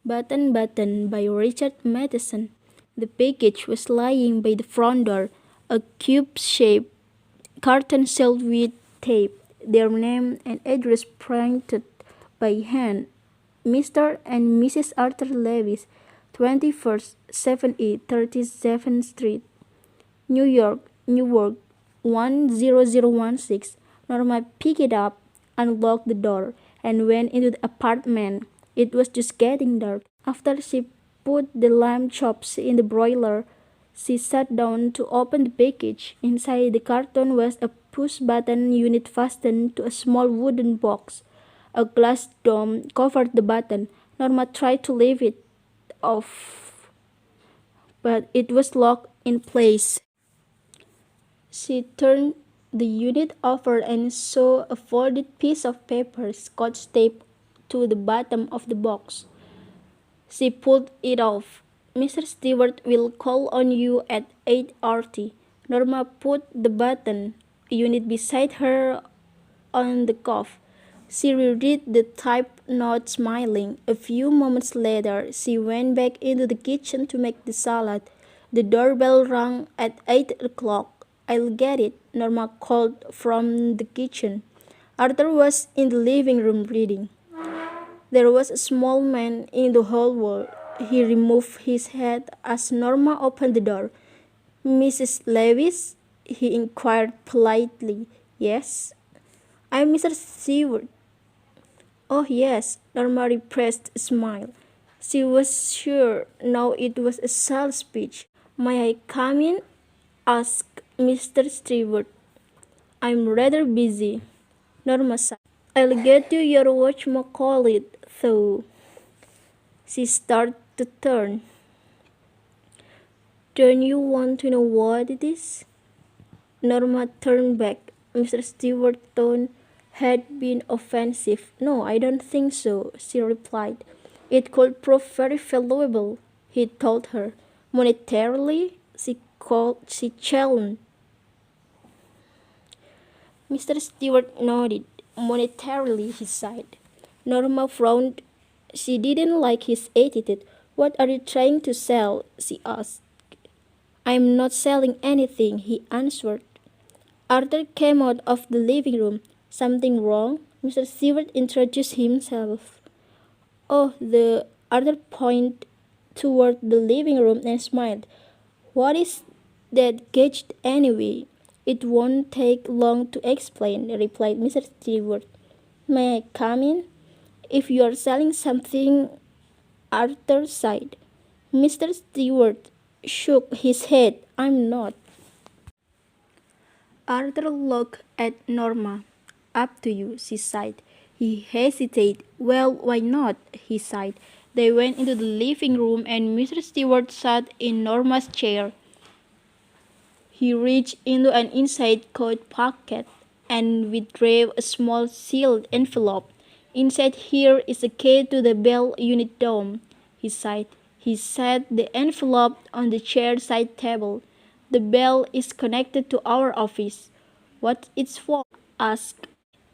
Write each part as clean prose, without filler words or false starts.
Button Button by Richard Matheson. The package was lying by the front door, a cube-shaped carton sealed with tape, their name and address printed by hand. Mr. and Mrs. Arthur Levis, 21st 7837th Street, New York, Newark 10016. Norma picked it up, unlocked the door, and went into the apartment. It was just getting dark. After she put the lamb chops in the broiler, she sat down to open the package. Inside the carton was a push-button unit fastened to a small wooden box. A glass dome covered the button. Norma tried to leave it off, but it was locked in place. She turned the unit over and saw a folded piece of paper scotch taped to the bottom of the box. She pulled it off. "Mr. Stewart will call on you at 8:30. Norma put the button unit beside her on the cuff. She reread the typed note, smiling. A few moments later, she went back into the kitchen to make the salad. The doorbell rang at 8 o'clock. "I'll get it," Norma called from the kitchen. Arthur was in the living room reading. There was a small man in the hallway. He removed his hat as Norma opened the door. "Mrs. Levis?" he inquired politely. "Yes." "I'm Mr. Stewart." "Oh, yes." Norma repressed a smile. She was sure now it was a sales pitch. "May I come in?" asked Mr. Stewart. "I'm rather busy," Norma sighed. "I'll get you your whatchamacallit, though." She started to turn. "Don't you want to know what it is?" Norma turned back. Mr. Stewart's tone had been offensive. "No, I don't think so," she replied. "It could prove very valuable," he told her. "Monetarily?" she challenged. Mr. Stewart nodded. "Monetarily," he sighed. Norma frowned. She didn't like his attitude. "What are you trying to sell?" she asked. "I'm not selling anything," he answered. Arthur came out of the living room. "Something wrong?" Mr. Stewart introduced himself. "Oh, the..." Arthur pointed toward the living room and smiled. "What is that gadget anyway?" "It won't take long to explain," replied Mr. Stewart. "May I come in?" "If you are selling something," Arthur sighed. Mr. Stewart shook his head. "I'm not." Arthur looked at Norma. "Up to you," she sighed. He hesitated. "Well, why not?" he sighed. They went into the living room and Mr. Stewart sat in Norma's chair. He reached into an inside coat pocket and withdrew a small sealed envelope. "Inside here is a key to the Bell unit dome," he said. He set the envelope on the chair side table. "The bell is connected to our office." "What it's for?" asked.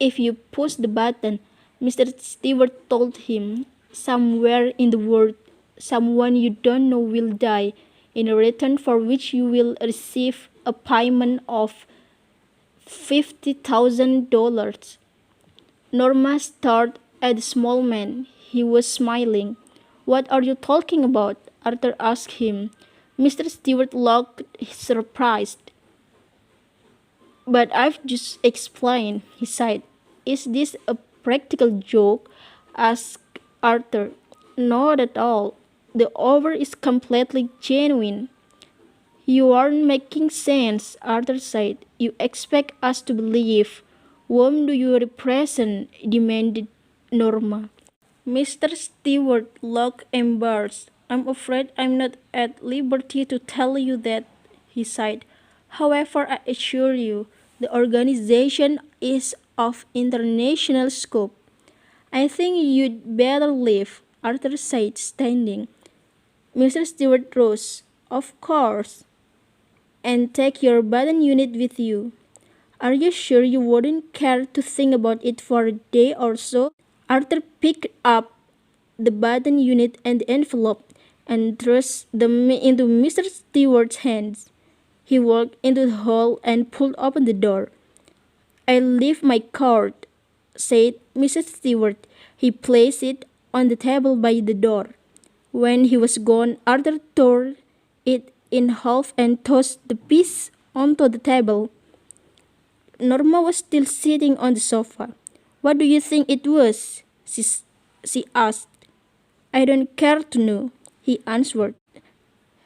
"If you push the button," Mr. Stewart told him, "somewhere in the world, someone you don't know will die, in return for which you will receive a payment of $50,000. Norma stared at the small man. He was smiling. "What are you talking about?" Arthur asked him. Mr. Stewart looked surprised. "But I've just explained," he said. "Is this a practical joke?" asked Arthur. "Not at all. The offer is completely genuine." "You aren't making sense," Arthur said. "You expect us to believe." "Whom do you represent?" demanded Norma. Mr. Stewart looked embarrassed. "I'm afraid I'm not at liberty to tell you that," he said. "However, I assure you, the organization is of international scope." "I think you'd better leave," Arthur said, standing. Mr. Stewart rose. "Of course. And take your button unit with you." "Are you sure you wouldn't care to think about it for a day or so?" Arthur picked up the button unit and the envelope and thrust them into Mr. Stewart's hands. He walked into the hall and pulled open the door. "I leave my card," said Mrs. Stewart. He placed it on the table by the door. When he was gone, Arthur tore it in half and tossed the piece onto the table. Norma was still sitting on the sofa. "What do you think it was?" she asked. "I don't care to know," he answered.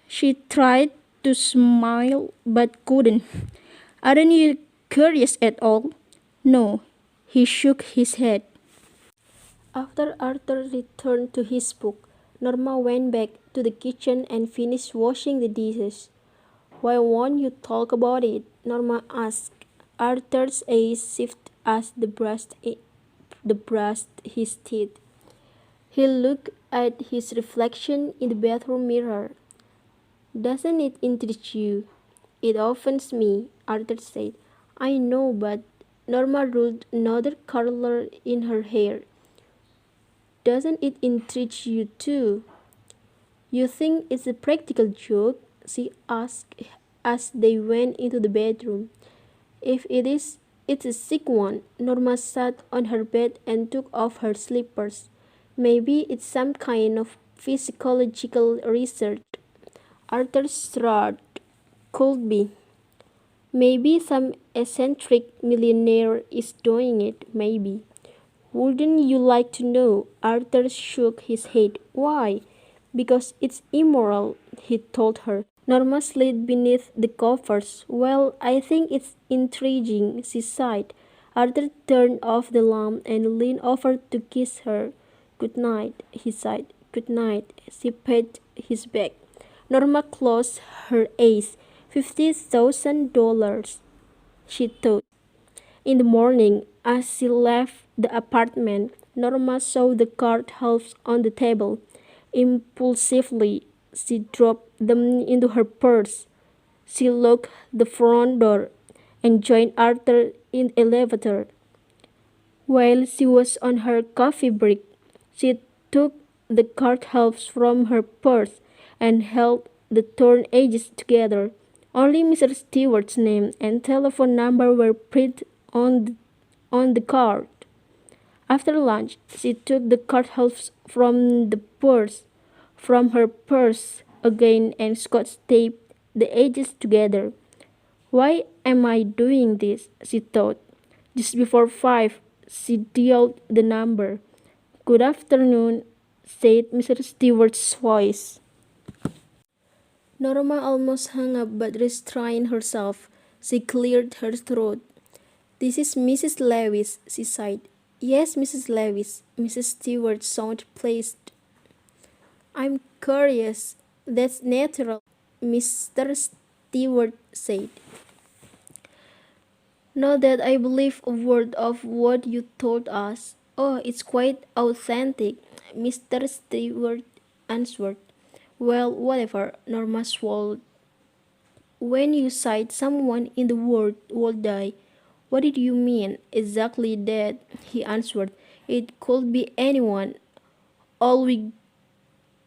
She tried to smile but couldn't. "Aren't you curious at all?" "No." He shook his head. After Arthur returned to his book, Norma went back to the kitchen and finished washing the dishes. "Why won't you talk about it?" Norma asked. Arthur's eyes shifted as the brushed his teeth. He looked at his reflection in the bathroom mirror. "Doesn't it interest you?" "It offends me," Arthur said. "I know, but—" Norma rolled another curler in her hair. "Doesn't it interest you too?" "You think it's a practical joke?" she asked as they went into the bedroom. "If it is, it's a sick one." Norma sat on her bed and took off her slippers. "Maybe it's some kind of physiological research." Arthur shrugged. "Could be. Maybe some eccentric millionaire is doing it, maybe." "Wouldn't you like to know?" Arthur shook his head. "Why?" "Because it's immoral," he told her. Norma slid beneath the covers. "Well, I think it's intriguing," she sighed. Arthur turned off the lamp and leaned over to kiss her. "Good night," he sighed. "Good night." She patted his back. Norma closed her eyes. $50,000, she thought. In the morning, as she left the apartment, Norma saw the card halves on the table. Impulsively, she dropped them into her purse. She locked the front door and joined Arthur in the elevator. While she was on her coffee break, she took the card halves from her purse and held the torn edges together. Only Mr. Stewart's name and telephone number were printed on the card. After lunch, she took the card halves from her purse again and Scotch taped the edges together. "Why am I doing this?" she thought. Just before 5, she dialed the number. "Good afternoon," said Mr. Stewart's voice. Norma almost hung up but restrained herself. She cleared her throat. "This is Mrs. Lewis," she sighed. "Yes, Mrs. Lewis." Mrs. Stewart sounded pleased. "I'm curious." "That's natural," Mr. Stewart said. "Not that I believe a word of what you told us." "Oh, it's quite authentic," Mr. Stewart answered. "Well, whatever," Norma swallowed. "When you said someone in the world would die, what did you mean?" "Exactly that," he answered. "It could be anyone. All we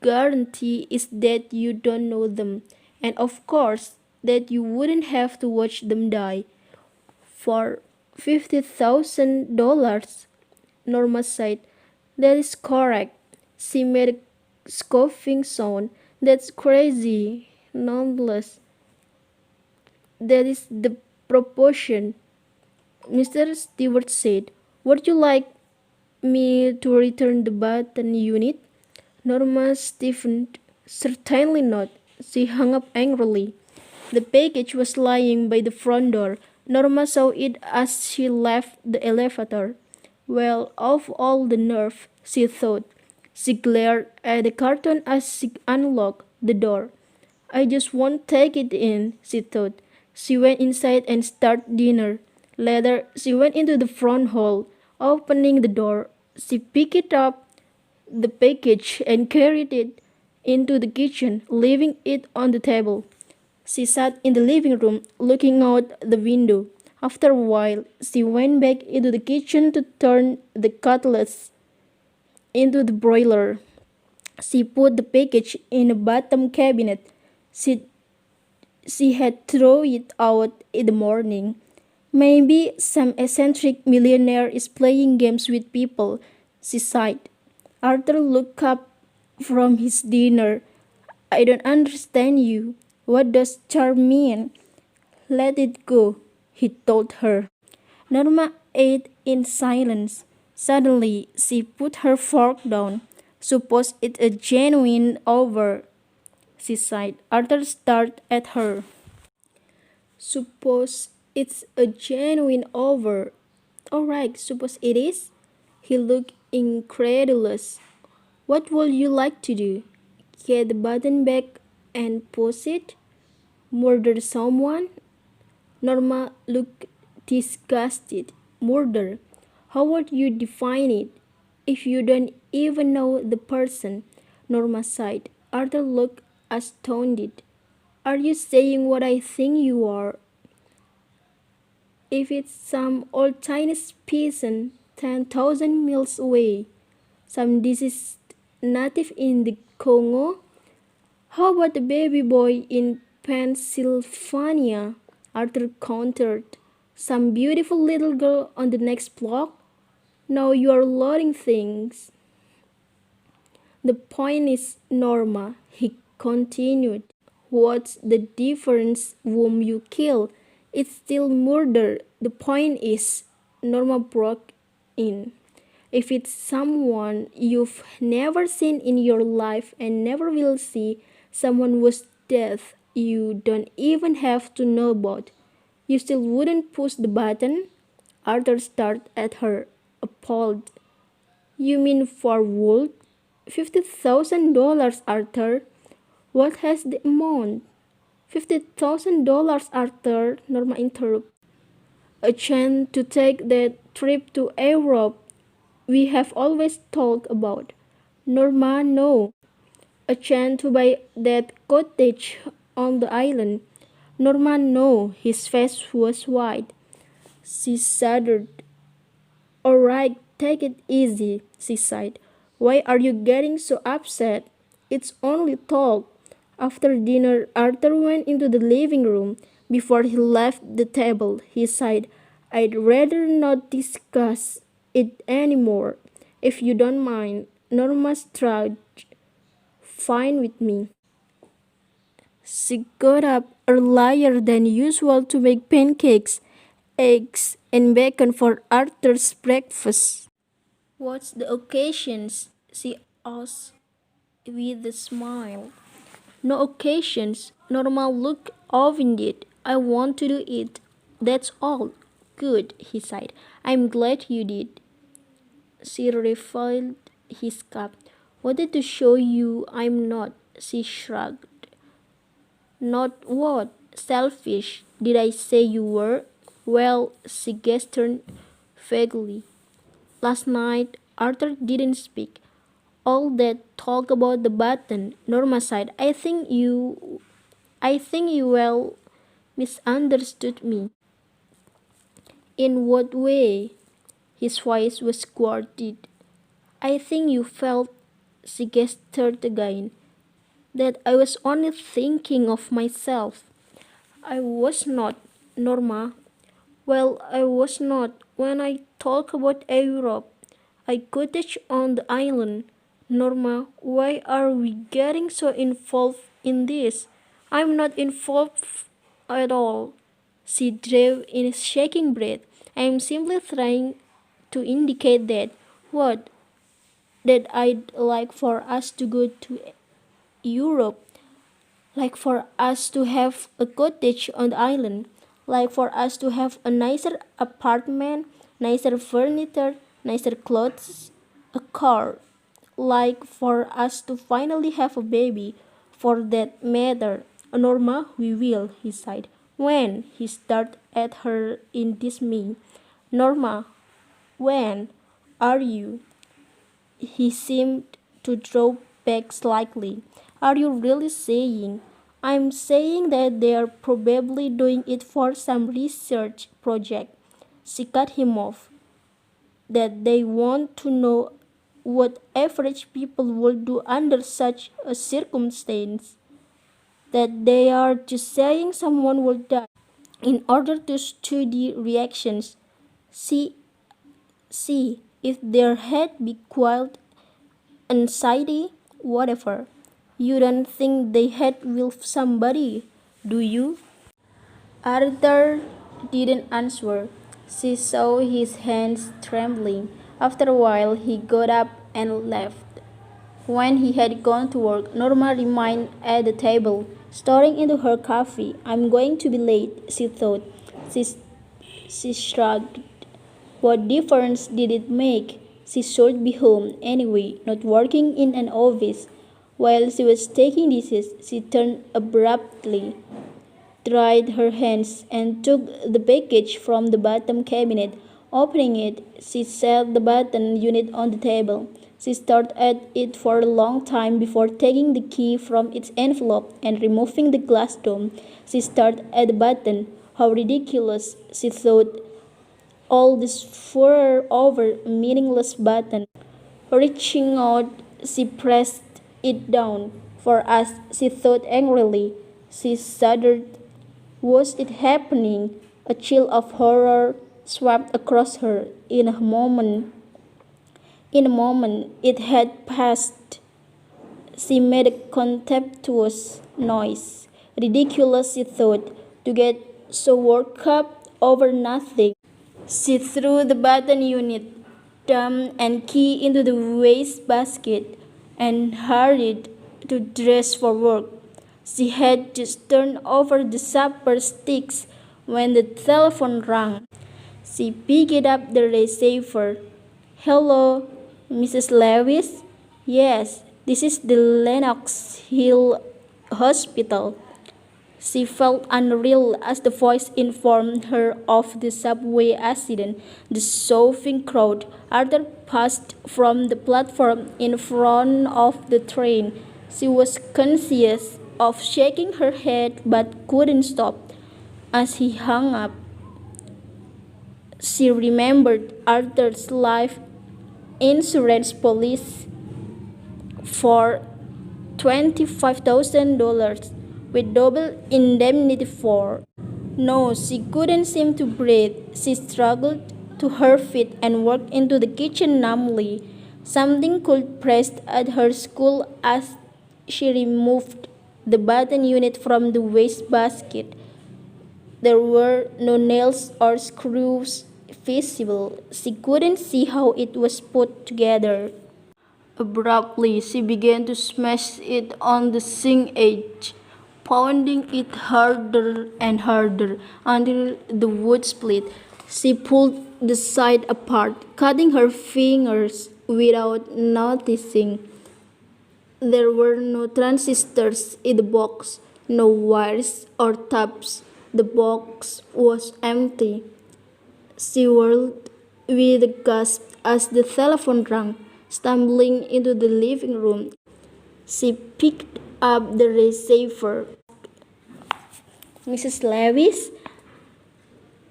guarantee is that you don't know them, and of course, that you wouldn't have to watch them die." "For $50,000, Norma said. "That is correct." She made a scoffing sound. "That's crazy." "Nonetheless, that is the proportion," Mr. Stewart said. "Would you like me to return the button unit?" Norma stiffened. "Certainly not." She hung up angrily. The package was lying by the front door. Norma saw it as she left the elevator. "Well, of all the nerve," she thought. She glared at the carton as she unlocked the door. "I just won't take it in," she thought. She went inside and started dinner. Later, she went into the front hall. Opening the door, she picked up the package and carried it into the kitchen, leaving it on the table. She sat in the living room, looking out the window. After a while, she went back into the kitchen to turn the cutlets into the broiler. She put the package in a bottom cabinet. She, she had thrown it out in the morning. Maybe some eccentric millionaire is playing games with people, she sighed. Arthur looked up from his dinner. I don't understand you. What does charm mean? Let it go, he told her. Norma ate in silence. Suddenly, she put her fork down. Suppose it's a genuine over, she sighed. Arthur stared at her. Suppose it's a genuine over. All right, suppose it is? He looked incredulous. What would you like to do? Get the button back and push it? Murder someone? Norma looked disgusted. Murder? How would you define it? If you don't even know the person, Norma sighed. Arthur looked astounded. Are you saying what I think you are? If it's some old Chinese peasant 10,000 miles away, some deceased native in the Congo? How about the baby boy in Pennsylvania? Arthur countered. Some beautiful little girl on the next block? Now you are loading things. The point is, Norma, he continued. What's the difference whom you kill? It's still murder. The point is, Norma broke in. If it's someone you've never seen in your life and never will see, someone whose death you don't even have to know about, you still wouldn't push the button? Arthur stared at her, appalled. You mean for Wolt? $50,000, Arthur. What has the amount? $50,000, Arthur, Norma interrupted. A chance to take that trip to Europe we have always talked about. Norma, no. A chance to buy that cottage on the island. Norma, no. His face was white. She shuddered. All right, take it easy, she sighed. Why are you getting so upset? It's only talk. After dinner, Arthur went into the living room. Before he left the table, he sighed, I'd rather not discuss it anymore. If you don't mind, Norma shrugged. Fine with me. She got up earlier than usual to make pancakes, eggs, and bacon for Arthur's breakfast. What's the occasions? She asked with a smile. No occasions. Norma looked offended. I want to do it. That's all. Good, he sighed. I'm glad you did. She refilled his cup. Wanted to show you I'm not. She shrugged. Not what? Selfish. Did I say you were? Well, she gestured vaguely. Last night, Arthur didn't speak. All that talk about the button, Norma sighed. I think you well misunderstood me. In what way? His voice was guarded. I think you felt, she gestured again, that I was only thinking of myself. I was not, Norma. Well, I was not when I talk about Europe. I cottage on the island. Norma, why are we getting so involved in this? I'm not involved at all. She drew in a shaking breath. I'm simply trying to indicate that what that I'd like for us to go to Europe, like for us to have a cottage on the island, like for us to have a nicer apartment, nicer furniture, nicer clothes, a car, like for us to finally have a baby. For that matter, Norma, we will, he sighed. When? He stared at her in dismay. Norma, when are you? He seemed to draw back slightly. Are you really saying? I'm saying that they're probably doing it for some research project. She cut him off. That they want to know what average people would do under such a circumstance, that they are just saying someone will die in order to study reactions. See, see if their head be quite anxiety, whatever. You don't think they had with somebody, do you? Arthur didn't answer. She saw his hands trembling. After a while, he got up and left. When he had gone to work, Norma remained at the table, staring into her coffee. I'm going to be late, she thought. She, she shrugged. What difference did it make? She should be home anyway, not working in an office. While she was taking dishes, she turned abruptly, dried her hands, and took the package from the bottom cabinet. Opening it, she set the button unit on the table. She stared at it for a long time before taking the key from its envelope and removing the glass dome. She stared at the button. How ridiculous, she thought. All this furor over a meaningless button. Reaching out, she pressed it down. For us, she thought angrily. She shuddered. Was it happening? A chill of horror swept across her. In a moment, it had passed. She made a contemptuous noise. Ridiculous, she thought, to get so worked up over nothing. She threw the button unit, thumb, and key into the waste basket and hurried to dress for work. She had just turned over the supper sticks when the telephone rang. She picked up the receiver. Hello, Mrs. Lewis? Yes, this is the Lenox Hill Hospital. She felt unreal as the voice informed her of the subway accident. The soughing crowd. Arthur passed from the platform in front of the train. She was conscious of shaking her head but couldn't stop. As he hung up, she remembered Arthur's life insurance policy for $25,000 with double indemnity for. No, she couldn't seem to breathe. She struggled to her feet and walked into the kitchen numbly. Something cold pressed at her skull as she removed the button unit from the wastebasket. There were no nails or screws visible. She couldn't see how it was put together. Abruptly, she began to smash it on the sink edge, pounding it harder and harder until the wood split. She pulled the side apart, cutting her fingers without noticing. There were no transistors in the box, no wires or tabs. The box was empty. She whirled with a gasp as the telephone rang. Stumbling into the living room, she picked up the receiver. Mrs. Lewis?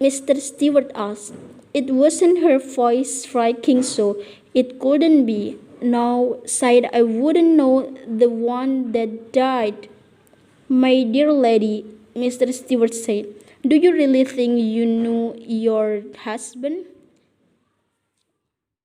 Mr. Stewart asked. It wasn't her voice striking so. It couldn't be. No, sighed, I wouldn't know the one that died. My dear lady, Mr. Stewart said, do you really think you knew your husband?